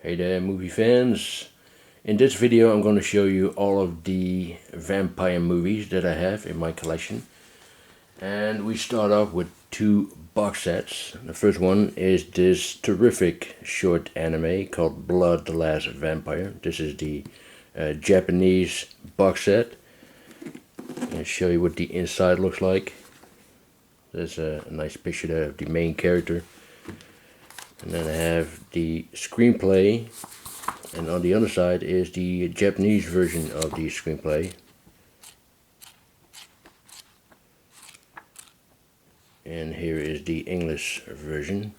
Hey there, movie fans. In this video I'm going to show you all of the vampire movies that I have in my collection. And we start off with two box sets. The first one is this terrific short anime called Blood, the Last Vampire. This is the Japanese box set. I'm going to show you what the inside looks like. There's a nice picture there of the main character. And then I have the screenplay, and on the other side is the Japanese version of the screenplay. And here is the English version.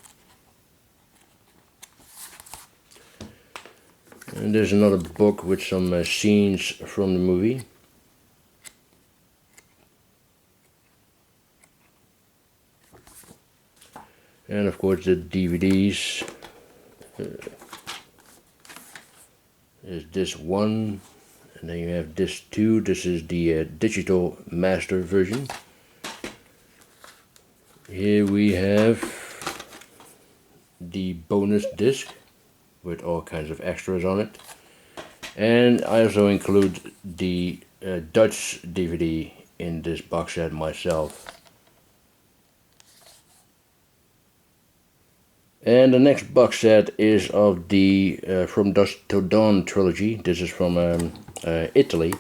And there's another book with some scenes from the movie. And of course the DVDs. There's this one, and then you have this two. This is the digital master version. Here we have the bonus disc with all kinds of extras on it. And I also include the Dutch DVD in this box set myself. And the next box set is of the From Dusk Till Dawn trilogy. This is from Italy.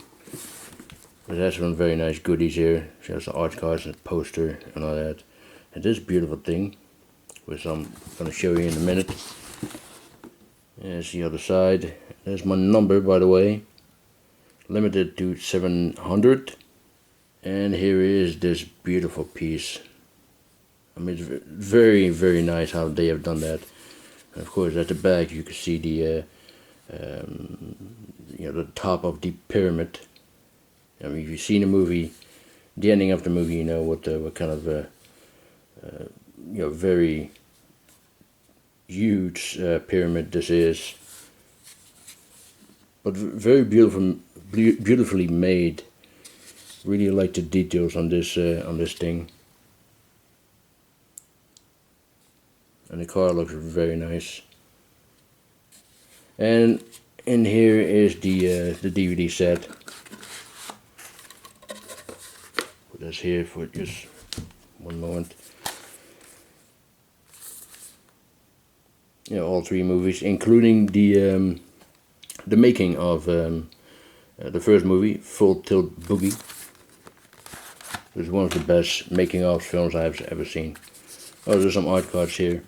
It has some very nice goodies here. Shows the art cards and poster and all that. And this beautiful thing, which I'm going to show you in a minute. There's the other side. There's my number, by the way. Limited to 700. And here is this beautiful piece. I mean, it's very, very nice how they have done that. And of course, at the back you can see the, the top of the pyramid. I mean, if you've seen the movie, the ending of the movie, you know what kind of, very huge pyramid this is. But very beautifully made. Really like the details on this thing. And the car looks very nice. And in here is the DVD set. Put this here for just one moment. Yeah, all three movies, including the making of the first movie, Full Tilt Boogie. It was one of the best making of films I've ever seen. Oh, there's some art cards here.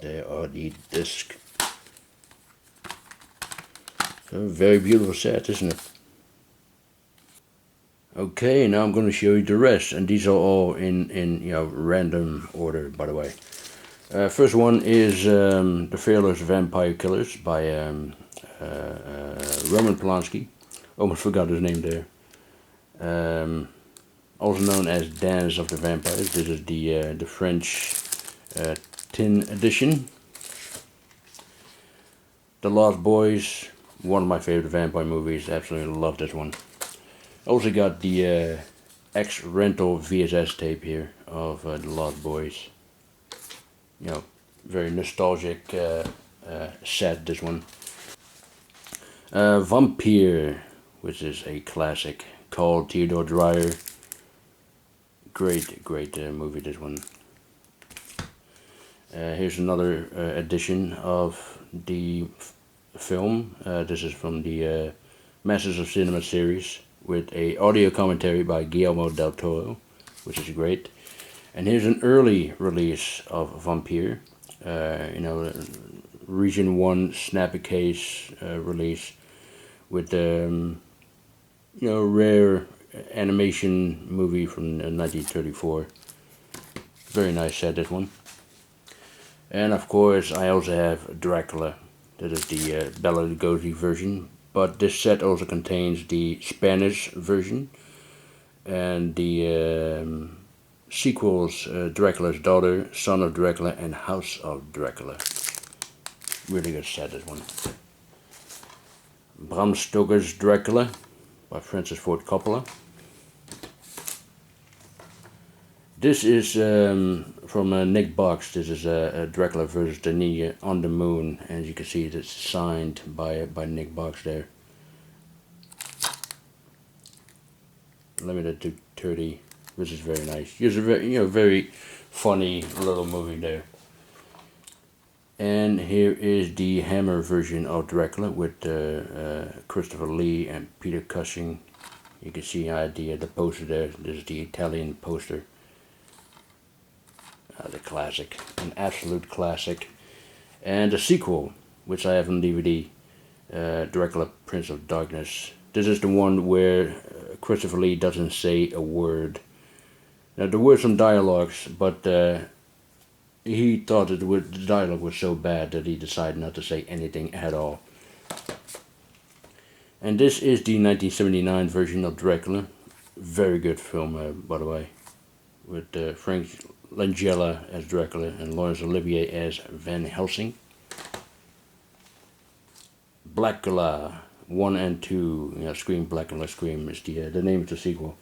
There are the discs. A very beautiful set, isn't it? Okay, now I'm going to show you the rest, and these are all in random order, by the way. First one is The Fearless Vampire Killers by Roman Polanski. Almost forgot his name there. Also known as Dance of the Vampires. This is the French tin edition. The Lost Boys, one of my favorite vampire movies. Absolutely love this one. Also got the X-Rental VHS tape here of The Lost Boys. You know, very nostalgic set, this one. Vampire, which is a classic, called Theodore Dreyer. Great movie, this one. Here's another edition of the film. This is from the Masters of Cinema series with a audio commentary by Guillermo del Toro, which is great. And here's an early release of Vampire. Region 1 snappy case release with rare animation movie from 1934. Very nice set, this one. And of course I also have Dracula. That is the Bela Lugosi version, but this set also contains the Spanish version and the sequels, Dracula's Daughter, Son of Dracula, and House of Dracula. Really good set, this one. Bram Stoker's Dracula by Francis Ford Coppola. This is from Nick Box. This is Dracula versus the Ninja on the Moon, and as you can see, it's signed by Nick Box there. Limited to 30, which is very nice. It's a very, very funny little movie there. And here is the Hammer version of Dracula with Christopher Lee and Peter Cushing. You can see the poster there. This is the Italian poster. The classic, an absolute classic. And the sequel, which I have on DVD, Dracula Prince of Darkness. This is the one where Christopher Lee doesn't say a word. Now there were some dialogues, but he thought that the dialogue was so bad that he decided not to say anything at all. And this is the 1979 version of Dracula. Very good film, by the way, with Frank Langella as Dracula and Laurence Olivier as Van Helsing. Blackula 1 and 2, Scream, Blackula, Scream is the name of the sequel.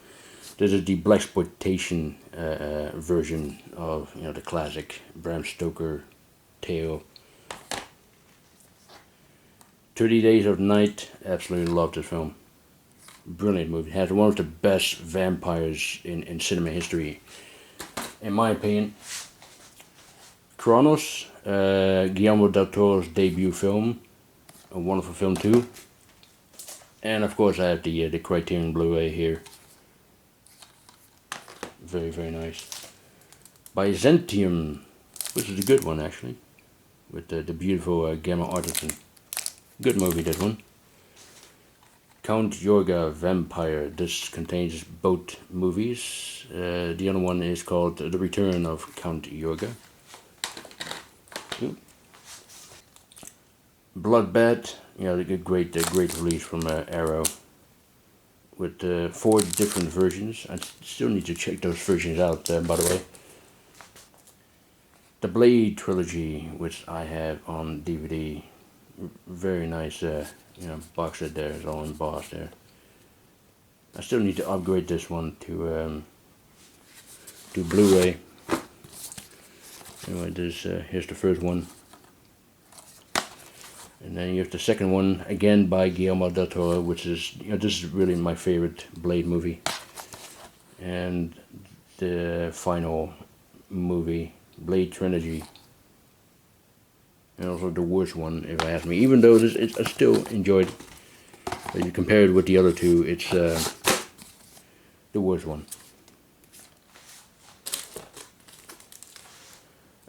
This is the blaxploitation version of the classic Bram Stoker tale. 30 Days of Night, absolutely love this film. Brilliant movie. It has one of the best vampires in cinema history, in my opinion. Kronos, Guillermo del Toro's debut film, a wonderful film too. And of course I have the Criterion Blu-ray here. Very, very nice. Byzantium, which is a good one actually, with the beautiful Gemma Arterton. Good movie, this one. Count Yorga Vampire. This contains both movies. The other one is called The Return of Count Yorga. Bloodbath, the great release from Arrow, with 4 different versions. I still need to check those versions out, by the way. The Blade trilogy, which I have on DVD. Very nice, box set there. It's all embossed there. I still need to upgrade this one to Blu-ray. Anyway, here's the first one. And then you have the second one, again by Guillermo del Toro, which is, this is really my favorite Blade movie. And the final movie, Blade Trilogy. And also the worst one, if I ask me. Even though I still enjoyed it. If you compare it with the other two, it's the worst one.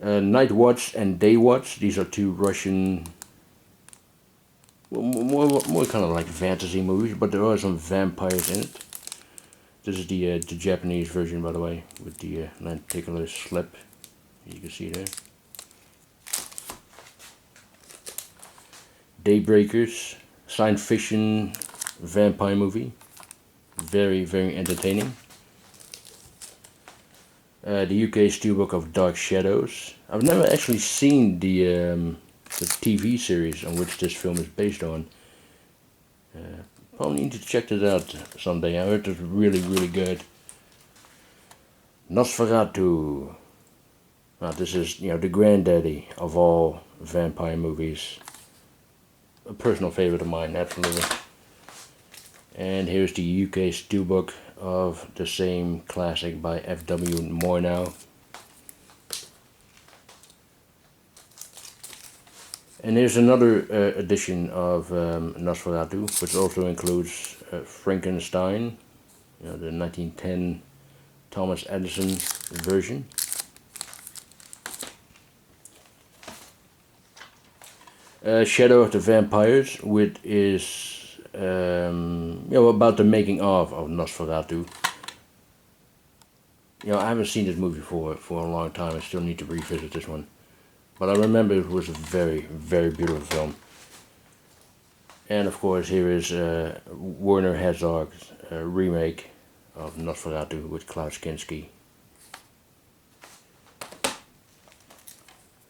Night Watch and Day Watch. These are 2 Russian, more kind of like fantasy movies, but there are some vampires in it. This is the Japanese version, by the way, with the lenticular slip. You can see there. Daybreakers, science fiction vampire movie. Very, very entertaining. The UK Steelbook of Dark Shadows. I've never actually seen the TV series on which this film is based on. Probably need to check this out someday. I heard it's really, really good. Nosferatu. Now this is, the granddaddy of all vampire movies. A personal favorite of mine, absolutely. And here's the UK Steelbook of the same classic by F.W. Murnau. And here's another edition of Nosferatu, which also includes Frankenstein, the 1910 Thomas Edison version. Shadow of the Vampires, which is about the making of Nosferatu. I haven't seen this movie for a long time. I still need to revisit this one. But I remember it was a very, very beautiful film. And of course here is Werner Herzog's remake of Nosferatu with Klaus Kinski.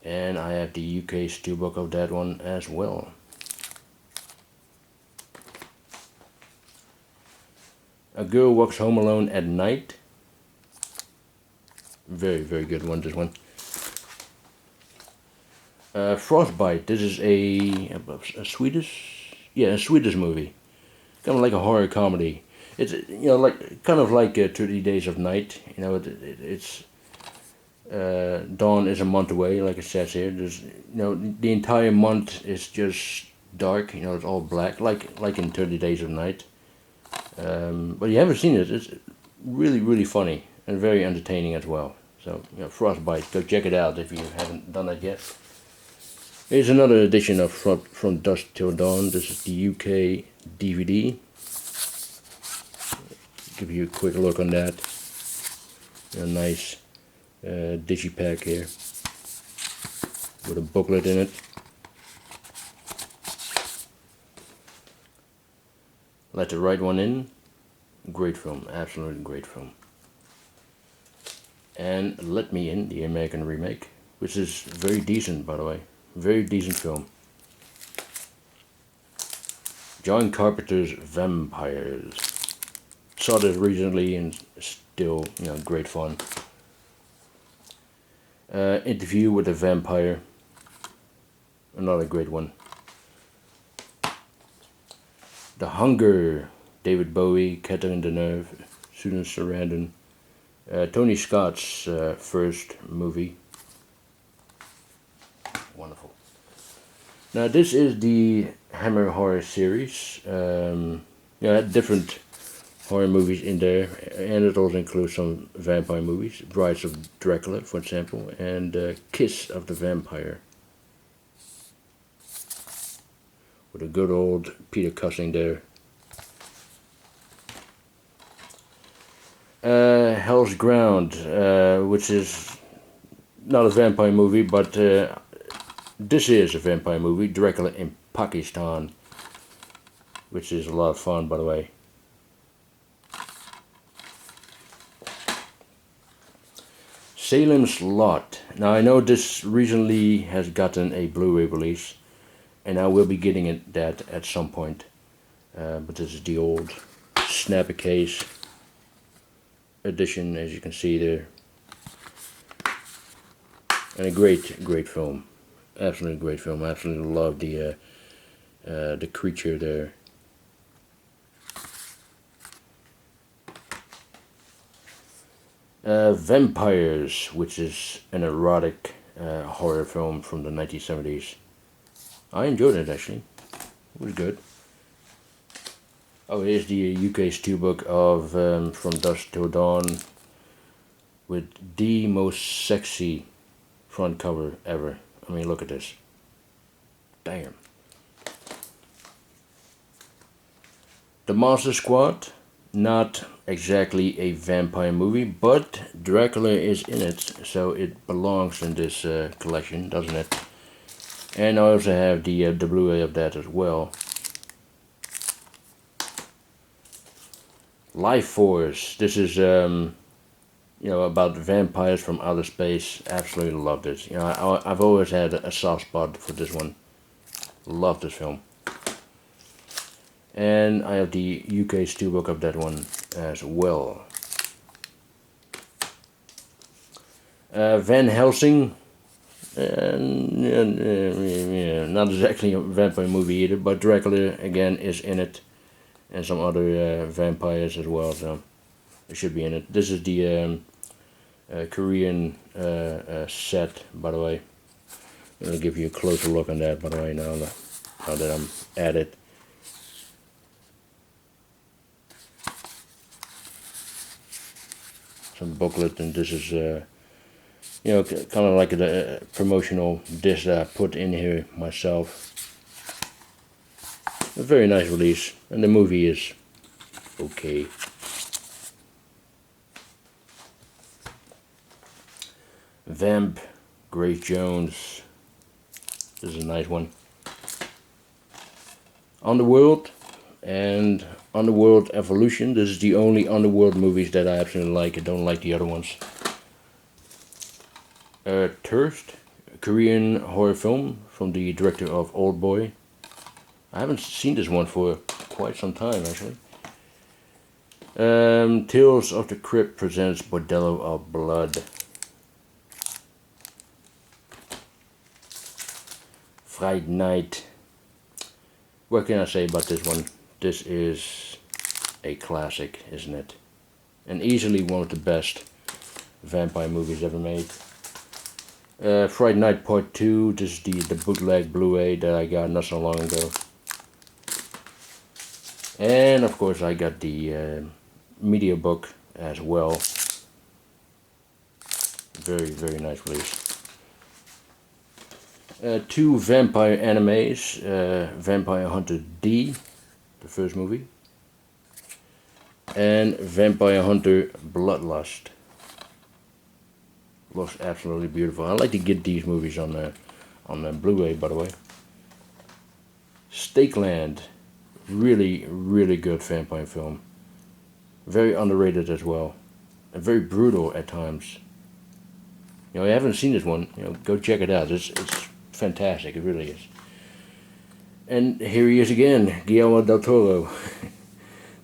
And I have the UK steelbook of that one as well. A Girl Walks Home Alone at Night. Very, very good one, this one. Frostbite. This is a Swedish, yeah, a Swedish movie. Kind of like a horror comedy. It's, you know, like kind of like 30 Days of Night. You know, it's dawn is a month away, like it says here. There's, you know, the entire month is just dark. You know, it's all black, like in 30 Days of Night. But you haven't seen it. It's really, really funny and very entertaining as well. So, you know, Frostbite, go check it out if you haven't done that yet. Here's another edition of From Dusk Till Dawn. This is the UK DVD. Give you a quick look on that. A nice digipack here with a booklet in it. Let the Right One In. Great film, absolutely great film. And Let Me In, the American remake, which is very decent, by the way. Very decent film. John Carpenter's Vampires. Saw this recently and still, you know, great fun. Interview with a Vampire. Another great one. The Hunger. David Bowie, Catherine Deneuve, Susan Sarandon. Tony Scott's first movie. Wonderful. Now this is the Hammer horror series. Yeah, different horror movies in there, and it also includes some vampire movies. Brides of Dracula, for example, and Kiss of the Vampire. With a good old Peter Cushing there. Hell's Ground, which is not a vampire movie, but this is a vampire movie, Dracula in Pakistan, which is a lot of fun, by the way. Salem's Lot. Now I know this recently has gotten a Blu-ray release, and I will be getting that at some point. But this is the old snapper case edition, as you can see there. And a great film. Absolutely great film. I absolutely love the creature there. Vampires, which is an erotic horror film from the 1970s. I enjoyed it, actually. It was good. Oh, here's the UK steelbook of From Dusk Till Dawn with the most sexy front cover ever. I mean, look at this. Damn. The Monster Squad, not exactly a vampire movie, but Dracula is in it, so it belongs in this collection, doesn't it? And I also have the Blu-ray of that as well. Life Force. This is you know, about vampires from outer space. Absolutely loved it. You know, I've always had a soft spot for this one. Love this film. And I have the UK steelbook of that one as well. Van Helsing. Not exactly a vampire movie either, but Dracula again is in it. And some other vampires as well, so it should be in it. This is the Korean set, by the way. I'm going to give you a closer look on that, by the way, now that I'm at it. Some booklet, and this is, you know, kind of like a promotional disc that I put in here myself. A very nice release, and the movie is okay. Vamp, Grace Jones. This is a nice one. Underworld and Underworld Evolution. This is the only Underworld movies that I absolutely like. I don't like the other ones. Thirst, Korean horror film from the director of Old Boy. I haven't seen this one for quite some time, actually. Tales of the Crypt presents Bordello of Blood. Fright Night. What can I say about this one? This is a classic, isn't it? And easily one of the best vampire movies ever made. Fright Night Part 2. This is the bootleg Blu-ray that I got not so long ago. And of course I got the media book as well. Very, very nice release. 2 vampire animes. Vampire Hunter D, the first movie. And Vampire Hunter Bloodlust. Looks absolutely beautiful. I like to get these movies on the Blu-ray, by the way. Stakeland. Really, really good vampire film. Very underrated as well. And very brutal at times. You know, I haven't seen this one. You know, go check it out. It's fantastic. It really is. And here he is again, Guillermo del Toro.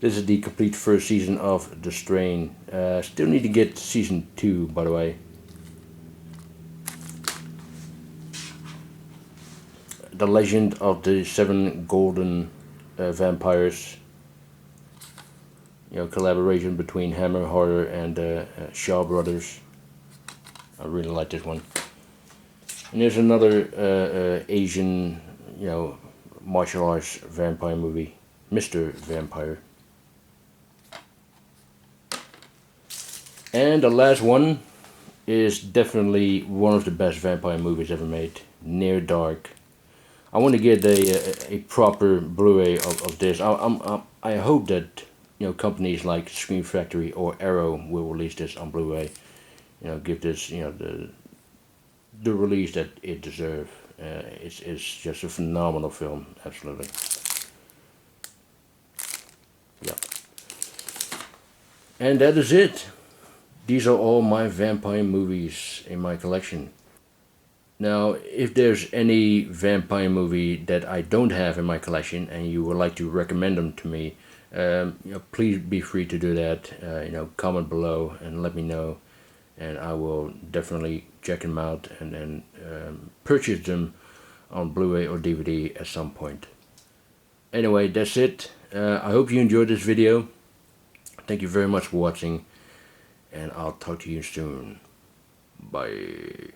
This is the complete first season of The Strain. Still need to get season 2, by the way. The Legend of the Seven Golden Vampires. You know, collaboration between Hammer Horror and Shaw Brothers. I really like this one. And there's another Asian, you know, martial arts vampire movie, Mr. Vampire. And the last one is definitely one of the best vampire movies ever made, Near Dark. I want to get a proper Blu-ray of this. I hope that, you know, companies like Scream Factory or Arrow will release this on Blu-ray. You know, give this, you know, the release that it deserves. It's just a phenomenal film, absolutely. Yeah. And that is it. These are all my vampire movies in my collection. Now, if there's any vampire movie that I don't have in my collection and you would like to recommend them to me, you know, please be free to do that. You know, comment below and let me know, and I will definitely check them out and then purchase them on Blu-ray or DVD at some point. Anyway, that's it. I hope you enjoyed this video. Thank you very much for watching, and I'll talk to you soon. Bye.